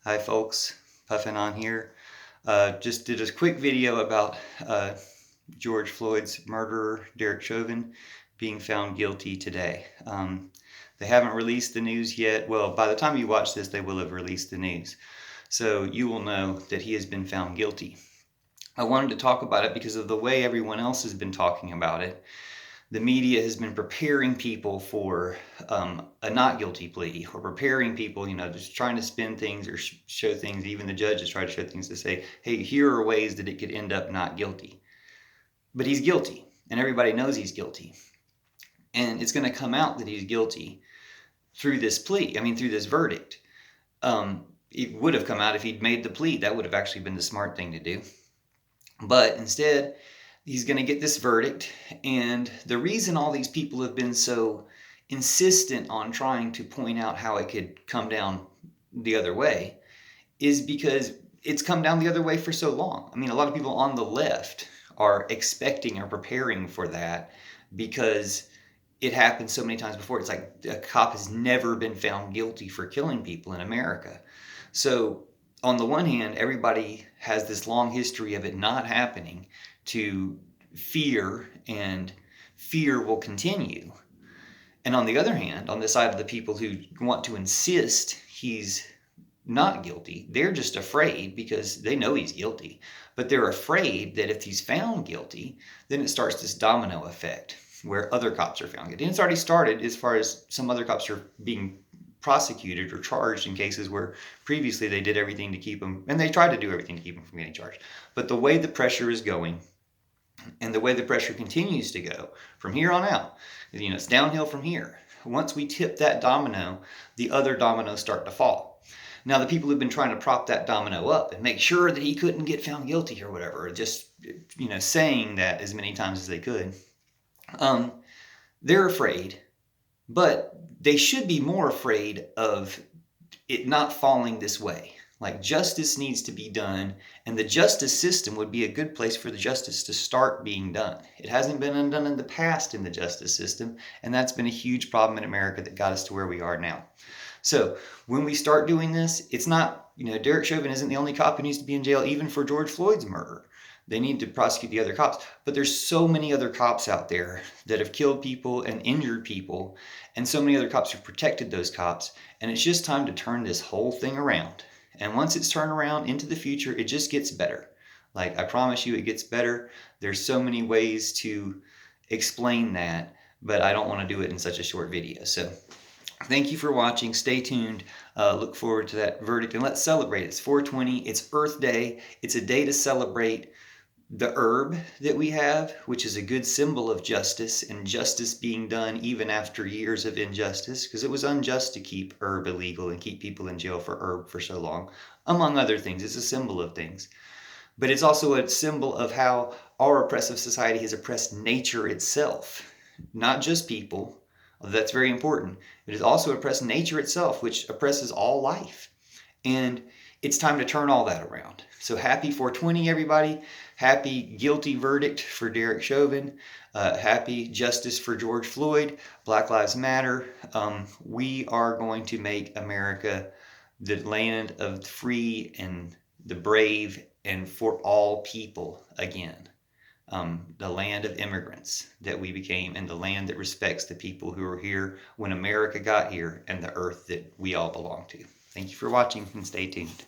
Hi folks, PuffinOn here. Just did a quick video about George Floyd's murderer, Derek Chauvin, being found guilty today. They haven't released the news yet. Well, by the time you watch this, they will have released the news. So you will know that he has been found guilty. I wanted to talk about it because of the way everyone else has been talking about it. The media has been preparing people for a not guilty plea, or preparing people, just trying to spin things or show things. Even the judges try to show things to say, hey, here are ways that it could end up not guilty. But he's guilty, and everybody knows he's guilty. And it's going to come out that he's guilty through this plea, through this verdict. It would have come out if he'd made the plea. That would have actually been the smart thing to do. But instead, he's going to get this verdict. And the reason all these people have been so insistent on trying to point out how it could come down the other way is because it's come down the other way for so long. A lot of people on the left are expecting or preparing for that because it happened so many times before. It's like a cop has never been found guilty for killing people in America. So on the one hand, everybody has this long history of it not happening to fear, and fear will continue. And on the other hand, on the side of the people who want to insist he's not guilty, they're just afraid because they know he's guilty. But they're afraid that if he's found guilty, then it starts this domino effect where other cops are found guilty. And it's already started as far as some other cops are being prosecuted or charged in cases where previously they did everything to keep them, and they tried to do everything to keep them from getting charged. But the way the pressure is going, and the way the pressure continues to go from here on out, it's downhill from here. Once we tip that domino, the other dominoes start to fall. Now, the people who've been trying to prop that domino up and make sure that he couldn't get found guilty or whatever, just, saying that as many times as they could, they're afraid, but they should be more afraid of it not falling this way. Like, justice needs to be done, and the justice system would be a good place for the justice to start being done. It hasn't been undone in the past in the justice system, and that's been a huge problem in America that got us to where we are now. So when we start doing this, it's not, Derek Chauvin isn't the only cop who needs to be in jail, even for George Floyd's murder. They need to prosecute the other cops. But there's so many other cops out there that have killed people and injured people, and so many other cops who've protected those cops. And it's just time to turn this whole thing around. And once it's turned around into the future, it just gets better. Like, I promise you, it gets better. There's so many ways to explain that, but I don't want to do it in such a short video. So thank you for watching. Stay tuned. Look forward to that verdict, and let's celebrate. It's 420. It's Earth Day. It's a day to celebrate the herb that we have, which is a good symbol of justice, and justice being done even after years of injustice, because it was unjust to keep herb illegal and keep people in jail for herb for so long, among other things. It's a symbol of things. But it's also a symbol of how our oppressive society has oppressed nature itself, not just people. That's very important. It has also oppressed nature itself, which oppresses all life. And it's time to turn all that around. So happy 420, everybody. Happy guilty verdict for Derek Chauvin. Happy justice for George Floyd. Black Lives Matter. We are going to make America the land of the free and the brave and for all people again. The land of immigrants that we became, and the land that respects the people who were here when America got here, and the earth that we all belong to. Thank you for watching, and stay tuned.